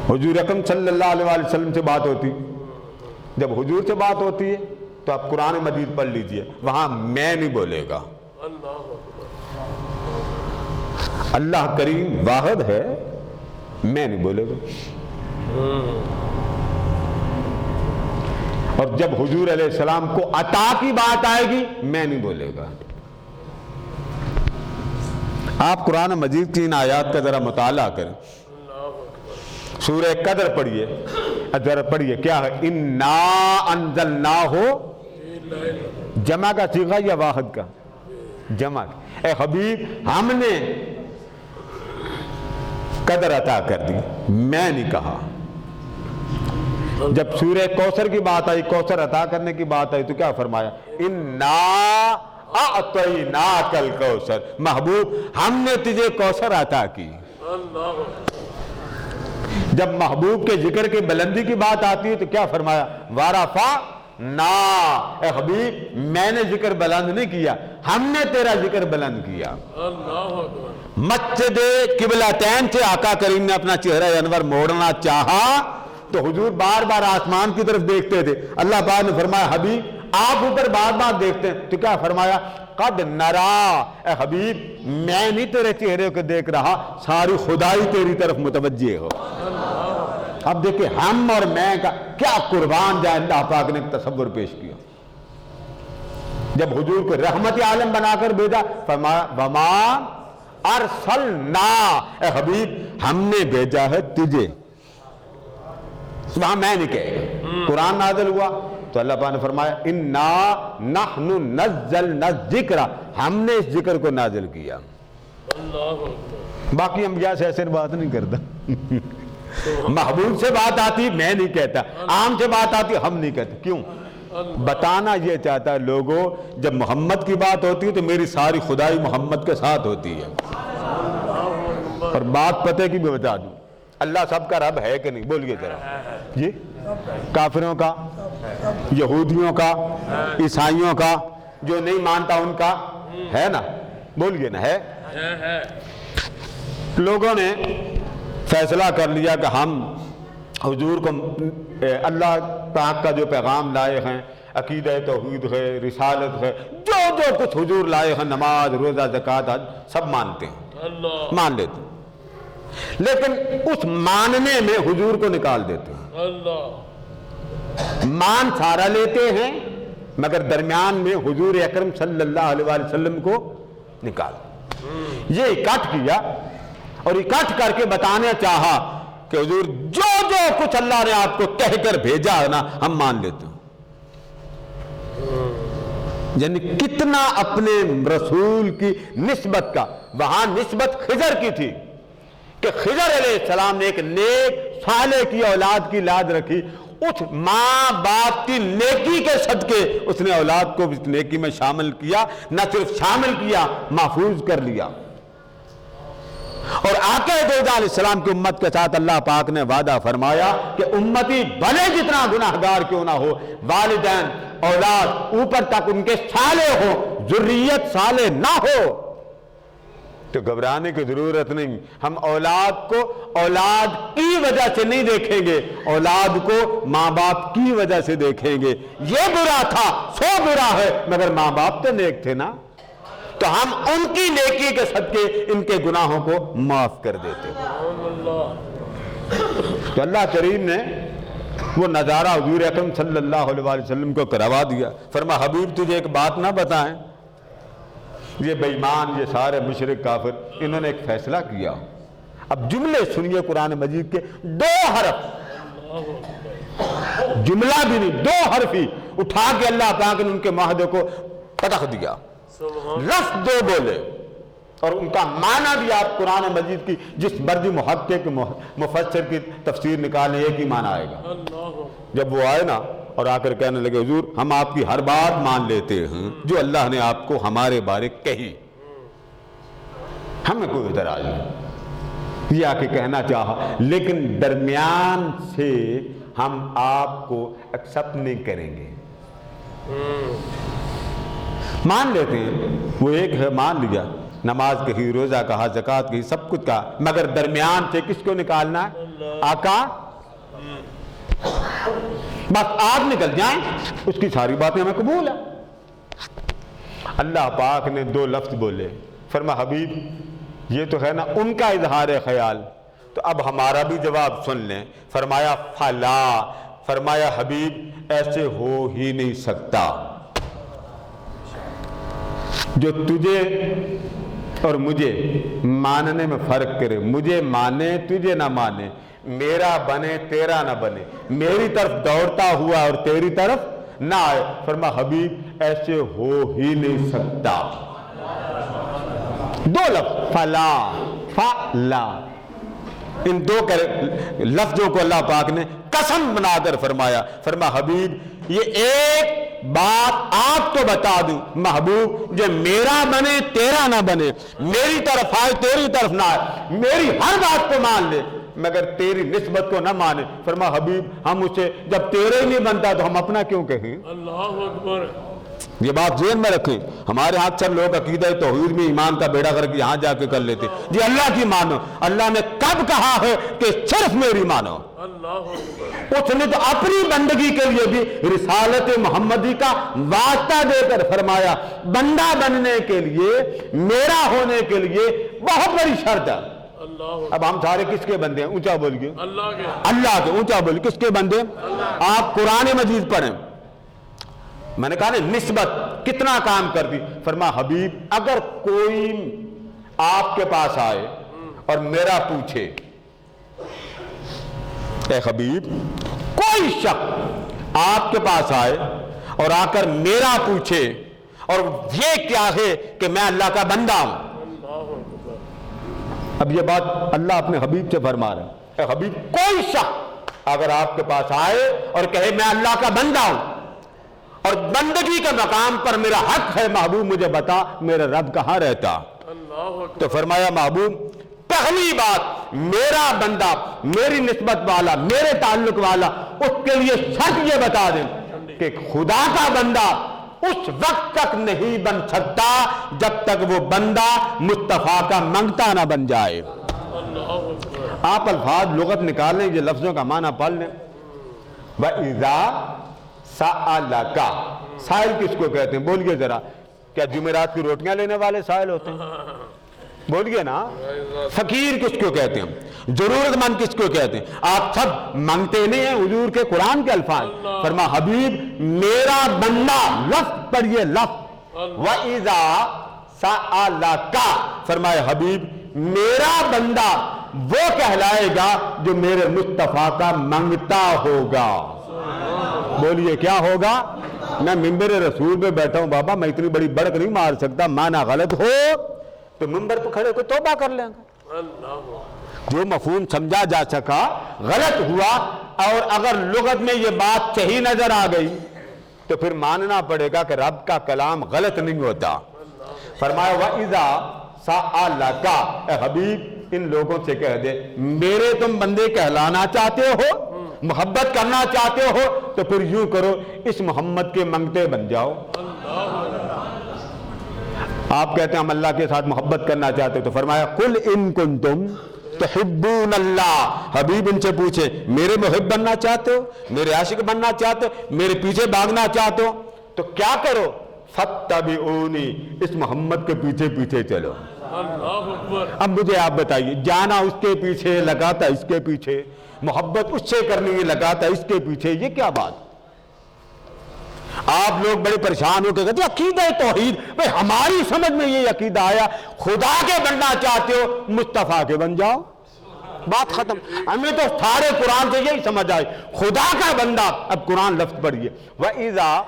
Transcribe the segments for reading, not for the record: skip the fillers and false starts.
حضور اکرم صلی اللہ علیہ وسلم سے بات ہوتی، جب حضور سے بات ہوتی ہے تو آپ قرآن مجید پڑھ لیجئے، وہاں میں نہیں بولے گا۔ اللہ کریم واحد ہے، میں نہیں بولے گا۔ اور جب حضور علیہ السلام کو عطا کی بات آئے گی میں نہیں بولے گا۔ آپ قرآن مجید کی ان آیات کا ذرا مطالعہ کریں، سورہ قدر پڑھیے، ذرا پڑھیے کیا ہے، انا انزلناہ، جمع کا صیغہ یا واحد کا؟ جمع۔ اے حبیب ہم نے قدر عطا کر دی، میں نہیں کہا۔ جب سورہ کوثر کی بات آئی، کوثر عطا کرنے کی بات آئی تو کیا فرمایا؟ انا اعطیناک الکوثر، محبوب ہم نے تجھے کوثر عطا کی۔ جب محبوب کے ذکر کی بلندی کی بات آتی ہے تو کیا فرمایا؟ ورفعنا، اے حبیب میں نے ذکر بلند نہیں کیا، ہم نے تیرا ذکر بلند کیا۔ مسجد قبلتین سے آقا کریم نے اپنا چہرہ انور موڑنا چاہا تو حضور بار بار آسمان کی طرف دیکھتے تھے۔ اللہ پاک نے فرمایا حبیب آپ اوپر بار بار دیکھتے ہیں، تو کیا فرمایا؟ قد نرا، اے حبیب میں نہیں تیرے چہرے کو دیکھ رہا، ساری خدائی تیری طرف متوجہ ہو۔ اب دیکھیں ہم اور میں کا کیا قربان جائے اللہ پاک نے تصور پیش کیا۔ جب حضور کو رحمت عالم بنا کر بھیجا فرمایا وما ارسلنا، اے حبیب ہم نے بھیجا ہے تجھے، وہاں میں نہیں کہے گا۔ قرآن نازل ہوا تو اللہ پاک نے فرمایا انا نحن نزلنا الذکر، ہم نے اس ذکر کو نازل کیا۔ باقی انبیاء سے ایسے بات نہیں کرتا۔ محبوب سے بات آتی میں نہیں کہتا، عام سے بات آتی ہم نہیں کہتے۔ کیوں؟ بتانا یہ چاہتا ہے لوگوں جب محمد کی بات ہوتی ہے تو میری ساری خدائی محمد کے ساتھ ہوتی ہے۔ اور بات پتے کی بھی بتا دوں، اللہ سب کا رب ہے کہ نہیں؟ بولیے ذرا جی، کافروں کا، یہودیوں کا، عیسائیوں کا، جو نہیں مانتا ان کا ہے نا؟ بولیے نا، ہے۔ لوگوں نے فیصلہ کر لیا کہ ہم حضور کو اللہ پاک کا جو پیغام لائے ہیں، عقیدہ توحید ہے، رسالت ہے، جو کچھ حضور لائے ہیں، نماز روزہ زکوٰۃ حج، سب مانتے ہیں، مان لیتے ہیں، لیکن اس ماننے میں حضور کو نکال دیتے ہیں۔ مان سارا لیتے ہیں مگر درمیان میں حضور اکرم صلی اللہ علیہ وسلم کو نکال۔ یہ اکٹھ کیا اور اکٹھ کر کے بتانا چاہا کہ حضور جو کچھ اللہ نے آپ کو کہہ کر بھیجا ہے نا ہم مان لیتے ہیں۔ یعنی کتنا اپنے رسول کی نسبت کا، وہاں نسبت خضر کی تھی کہ خضر علیہ السلام نے ایک نیک صالح کی اولاد کی لاج رکھی، اس ماں باپ کی نیکی کے صدقے اس نے اولاد کو اس نیکی میں شامل کیا، نہ صرف شامل کیا محفوظ کر لیا۔ اور آقا علیہ السلام کی امت کے ساتھ اللہ پاک نے وعدہ فرمایا کہ امتی بھلے جتنا گناہگار کیوں نہ ہو، والدین اولاد اوپر تک ان کے صالح ہو، ذریت صالح نہ ہو تو گھبرانے کی ضرورت نہیں۔ ہم اولاد کو اولاد کی وجہ سے نہیں دیکھیں گے، اولاد کو ماں باپ کی وجہ سے دیکھیں گے۔ یہ برا تھا، سو برا ہے، مگر ماں باپ تو نیک تھے نا، تو ہم ان کی نیکی کے صدقے ان کے گناہوں کو معاف کر دیتے ہیں۔ تو اللہ کریم نے وہ نظارہ حضور اکرم صلی اللہ علیہ وسلم کو کروا دیا۔ فرما حبیب تجھے ایک بات نہ بتائیں، یہ بے ایمان، یہ سارے مشرک کافر، انہوں نے ایک فیصلہ کیا۔ اب جملے سنیے قرآن مجید کے، 2 حرف، جملہ بھی نہیں، 2 حرف ہی اٹھا کے اللہ پاک نے ان کے معاہدے کو پتخ دیا، لفظ 2 بولے، اور ان کا معنی بھی آپ قرآن مجید کی جس مرضی محقق مفسر کی تفسیر نکالیں ایک ہی معنی آئے گا۔ جب وہ آئے نا اور آ کر کہنے لگے حضور ہم آپ کی ہر بات مان لیتے ہیں جو اللہ نے آپ کو ہمارے بارے کہی، ہمیں کوئی اعتراض نہیں، یہ آ کے کہنا چاہا، لیکن درمیان سے ہم آپ کو ایکسپٹ نہیں کریں گے۔ مان لیتے ہیں، وہ ایک ہے مان لیا، نماز کہی، روزہ کہا، زکوٰۃ کہی، سب کچھ کہا، مگر درمیان سے کس کو نکالنا ہے؟ آقا بس آپ نکل جائیں اس کی ساری باتیں ہمیں قبول ہیں. اللہ پاک نے 2 لفظ بولے, فرما حبیب یہ تو ہے نا ان کا اظہار خیال, تو اب ہمارا بھی جواب سن لیں. فرمایا فلا, فرمایا حبیب ایسے ہو ہی نہیں سکتا. جو تجھے اور مجھے ماننے میں فرق کرے, مجھے مانے تجھے نہ مانے, میرا بنے تیرا نہ بنے, میری طرف دوڑتا ہوا اور تیری طرف نہ آئے, فرما حبیب ایسے ہو ہی نہیں سکتا. 2 لفظ فلا فلا, ان 2 لفظوں کو اللہ پاک نے قسم بنا کر فرمایا. فرما حبیب یہ ایک بات آپ کو بتا دوں محبوب, جو میرا بنے تیرا نہ بنے, میری طرف آئے تیری طرف نہ آئے, میری ہر بات کو مان لے مگر تیری نسبت کو نہ مانے. فرما حبیب ہم اسے جب تیرے ہی نہیں بنتا تو ہم اپنا کیوں کہیں. اللہ اکبر. یہ بات ذہن میں رکھیں. ہمارے ہاں اکثر لوگ عقیدہ توحید میں ایمان کا بیڑا کر کے یہاں جا کے کر لیتے, جی اللہ کی مانو. اللہ نے کب کہا ہے کہ صرف میری مانو؟ اس نے تو اپنی بندگی کے لیے بھی رسالت محمدی کا واسطہ دے کر فرمایا بندہ بننے کے لیے, میرا ہونے کے لیے بہت بڑی شرط ہے. اب ہم سارے کس کے بندے ہیں؟ اونچا بولیے. اللہ کے. اونچا بولیے. کس کے بندے؟ آپ قرآن مجید پڑھیں. میں نے کہا نا نسبت کتنا کام کر دی. فرما حبیب اگر کوئی آپ کے پاس آئے اور میرا پوچھے, اے حبیب کوئی شخص آپ کے پاس آئے اور آ کر میرا پوچھے اور یہ کیا ہے کہ میں اللہ کا بندہ ہوں. اب یہ بات اللہ اپنے حبیب سے فرما رہے ہیں. اے حبیب کوئی شخص اگر آپ کے پاس آئے اور کہے میں اللہ کا بندہ ہوں اور بندگی کے مقام پر میرا حق ہے, محبوب مجھے بتا میرا رب کہاں رہتا. تو فرمایا محبوب پہلی بات میرا بندہ, میری نسبت والا, میرے تعلق والا, اس کے لیے شرط یہ بتا دیں کہ خدا کا بندہ اس وقت تک نہیں بن سکتا جب تک وہ بندہ مصطفیٰ کا منگتا نہ بن جائے. آپ الفاظ لغت نکال لیں, یہ لفظوں کا معنی پڑھ لیں. وَإِذَا سَأَلَكَ, سائل کس کو کہتے ہیں؟ بولیے ذرا. کیا جمعرات کی روٹیاں لینے والے سائل ہوتے ہیں؟ بولیے نا. فقیر کس کو کہتے ہیں؟ ضرورت مند کس کو کہتے ہیں؟ آپ سب مانگتے نہیں ہیں حضور کے قرآن کے الفاظ. فرما حبیب میرا بندہ, لفظ پڑھیے لفظ, وَإِذَا سَأَلَكَ, فرمائے حبیب میرا بندہ وہ کہلائے گا جو میرے مصطفیٰ کا منگتا ہوگا. بولیے کیا ہوگا؟ میں منبر رسول پہ بیٹھا ہوں بابا, میں اتنی بڑی بڑک نہیں مار سکتا, مانا غلط ہو تو منبر پہ کھڑے کو توبہ کر لیں گے. جو مفہوم سمجھا جا سکا غلط ہوا, اور اگر لغت میں یہ بات صحیح نظر آ گئی تو پھر ماننا پڑے گا کہ رب کا کلام غلط نہیں ہوتا. فرمایا وَإِذَا سَأَلَكَ, اے حبیب ان لوگوں سے کہہ دے میرے تم بندے کہلانا چاہتے ہو, محبت کرنا چاہتے ہو, تو پھر یوں کرو اس محمد کے منگتے بن جاؤ. آپ کہتے ہیں ہم اللہ کے ساتھ محبت کرنا چاہتے, تو فرمایا قُلْ إِن كُنْتُمْ تُحِبُّونَ اللَّهَ, حبیب ان سے پوچھے میرے محب بننا چاہتے ہو, میرے عاشق بننا چاہتے ہو, میرے پیچھے بھاگنا چاہتے ہو, تو کیا کرو فَاتَّبِعُونِي, اس محمد کے پیچھے پیچھے چلو. اب مجھے آپ بتائیے, جانا اس کے پیچھے, لگاتا اس کے پیچھے, محبت اس سے کرنی ہے, لگاتا اس کے پیچھے, یہ کیا بات؟ آپ لوگ بڑے پریشان ہو کے کہتے ہیں عقیدہ توحید, بھئی ہماری سمجھ میں یہ عقیدہ آیا خدا کے بننا چاہتے ہو مصطفیٰ کے بن جاؤ, بات ختم. ہمیں تو سارے قرآن سے یہی سمجھ آئے خدا کا بندہ. اب قرآن لفظ پڑھیے وَإِذَا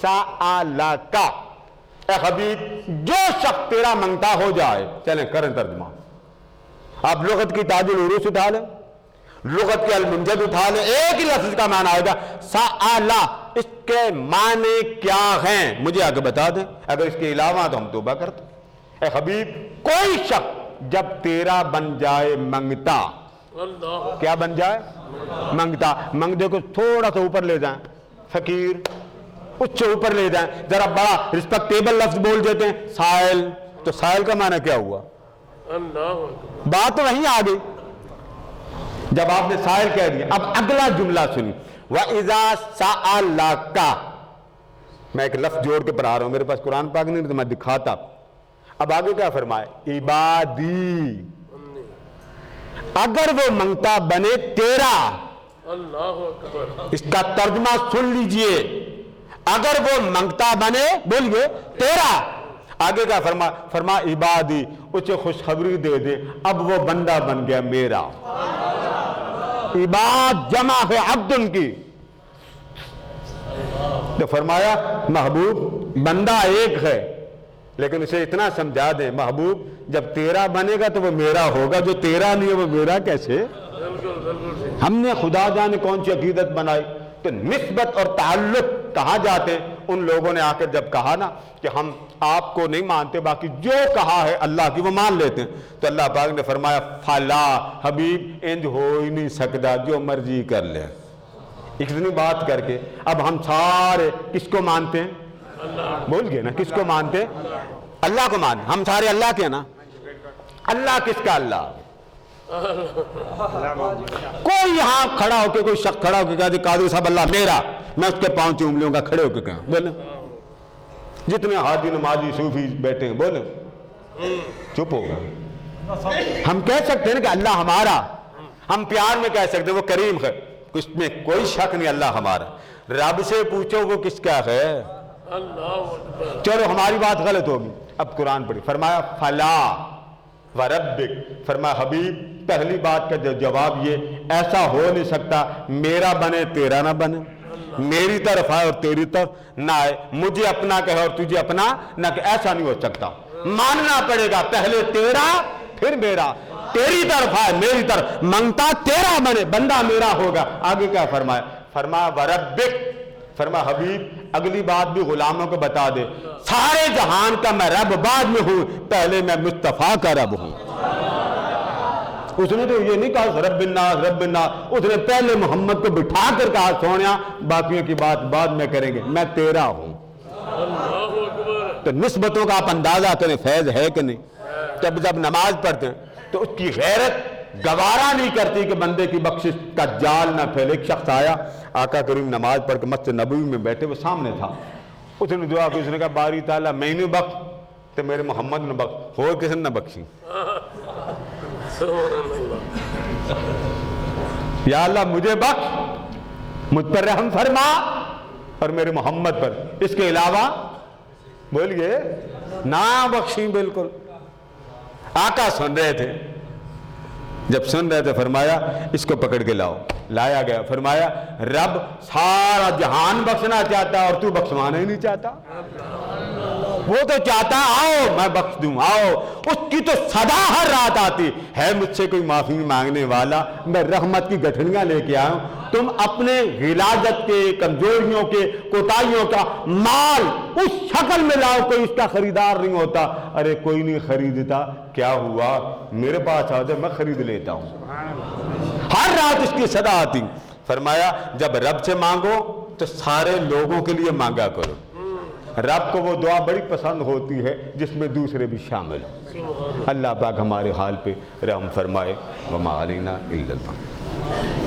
سَأَلَكَ, اے حبیب جو شخص تیرا منگتا ہو جائے. چلیں کریں ترجمہ. آپ لغت کی تاج العروج اٹھا لیں, لغت کے المنجد اٹھا لیں, ایک ہی لفظ کا معنی آئے گا سَأَلَ, اس کے معنی کیا ہیں مجھے آگے بتا دیں, اگر اس کے علاوہ تو ہم توبہ کرتے. اے حبیب کوئی شخص جب تیرا بن جائے منگتا, کیا بن جائے؟ منگتا. منگتے کو تھوڑا سا اوپر لے جائیں, فقیر اس سے اوپر لے جائیں, ذرا بڑا رسپیکٹیبل لفظ بول دیتے ہیں سائل, تو سائل کا معنی کیا ہوا؟ بات تو وہیں آ گئی. جب آپ نے سائل کہہ دیا، اب اگلا جملہ سنی، وَإِذَا سَأَلَكَ، میں ایک لفظ جوڑ کے پڑھا رہا ہوں، میرے پاس قرآن پاک نہیں تو میں دکھاتا۔ اب آگے کیا فرمائے؟ عبادی، اگر وہ منگتا بنے تیرا، اللہ اکبر، اس کا ترجمہ سن لیجئے، اگر وہ منگتا بنے، بولیے تیرا، آگے کیا فرما عبادی، اسے خوشخبری دے دے اب وہ بندہ بن گیا میرا۔ عباد جمع ہے عبد ان کی، تو فرمایا محبوب بندہ ایک ہے، لیکن اسے اتنا سمجھا دیں محبوب جب تیرا بنے گا تو وہ میرا ہوگا، جو تیرا نہیں ہے وہ میرا کیسے؟ ہم نے خدا جانے کون سی عقیدت بنائی۔ تو نسبت اور تعلق کہاں جاتے ہیں؟ ان لوگوں نے آ کر جب کہا نا کہ ہم آپ کو نہیں مانتے، باقی جو کہا ہے اللہ کی وہ مان لیتے ہیں، تو اللہ پاک نے فرمایا فلا حبیب انج ہو ہی نہیں سکتا، جو مرضی کر لے۔ اتنی بات کر کے اب ہم سارے کس کو مانتے ہیں؟ بول گئے نا، کس کو مانتے ہیں؟ اللہ کو مانتے، ہم سارے اللہ کے نا۔ اللہ کس کا؟ اللہ۔ کوئی یہاں کھڑا ہو کے، کوئی شخص کھڑا ہو کے کہا قادری صاحب اللہ میرا، میں اس کے پاؤں چوم لوں گا، کھڑے ہو کے کہاں بولے؟ جتنے حاجی نمازی صوفی بیٹھے ہیں بولے چپ ہوگا۔ ہم کہہ سکتے ہیں کہ اللہ ہمارا، ہم پیار میں کہہ سکتے ہیں وہ کریم ہے، اس میں کوئی شک نہیں، اللہ ہمارا۔ رب سے پوچھو وہ کس کا ہے؟ اللہ اکبر۔ چلو ہماری بات غلط ہوگی، اب قرآن پڑھی، فرمایا فلا وربک، فرمایا حبیب پہلی بات کا جواب یہ ایسا ہو نہیں سکتا میرا بنے تیرا نہ بنے، میری طرف آئے اور تیری طرف نہ آئے، مجھے اپنا کہے اور تجھے اپنا نہ کہ، ایسا نہیں ہو سکتا۔ ماننا پڑے گا پہلے تیرا پھر میرا، تیری طرف آئے میری طرف، منگتا تیرا بنے بندہ میرا ہوگا۔ آگے کیا فرمایا؟ فرمایا وربک، فرمایا حبیب اگلی بات بھی غلاموں کو بتا دے، سارے جہان کا میں رب بعد میں ہوں، پہلے میں مصطفیٰ کا رب ہوں۔ اس نے تو یہ نہیں کہا رب الناس رب الناس، اس نے پہلے محمد کو بٹھا کر کہا سونیا باقیوں کی بات بعد میں کریں گے، میں تیرا ہوں۔ تو نسبتوں کا آپ اندازہ کریں فیض ہے کہ نہیں۔ جب نماز پڑھتے ہیں تو اس کی غیرت گوارا نہیں کرتی کہ بندے کی بخشش کا جال نہ پھیلے۔ ایک شخص آیا، آقا کریم نماز پڑھ کے مسجد نبوی میں بیٹھے، وہ سامنے تھا، اس نے دعا کی، اس نے کہا باری تعالیٰ میں نے بخش تو میرے محمد نے بخش، اور کسی نے بخشی۔ یا اللہ مجھے بخش، مجھ پر رحم فرما اور میرے محمد پر، اس کے علاوہ بولیے نہ بخشیں۔ بالکل آقا سن رہے تھے، جب سن رہے تھے فرمایا اس کو پکڑ کے لاؤ، لایا گیا، فرمایا رب سارا جہان بخشنا چاہتا اور تو بخشوانا ہی نہیں چاہتا، وہ تو چاہتا آؤ میں بخش دوں، آؤ۔ اس کی تو صدا ہر رات آتی ہے مجھ سے کوئی معافی مانگنے والا، میں رحمت کی گٹھڑیاں لے کے آیا ہوں، تم اپنے غلاظت کے، کمزوریوں کے، کوتاہیوں کا مال اس شکل میں لاؤ، کوئی اس کا خریدار نہیں ہوتا۔ ارے کوئی نہیں خریدتا، کیا ہوا میرے پاس آ جائے میں خرید لیتا ہوں۔ ہر رات اس کی صدا آتی۔ فرمایا جب رب سے مانگو تو سارے لوگوں کے لیے مانگا کرو، رب کو وہ دعا بڑی پسند ہوتی ہے جس میں دوسرے بھی شامل ہوں۔ اللہ پاک ہمارے حال پہ رحم فرمائے۔ وما علینا الا البلاغ۔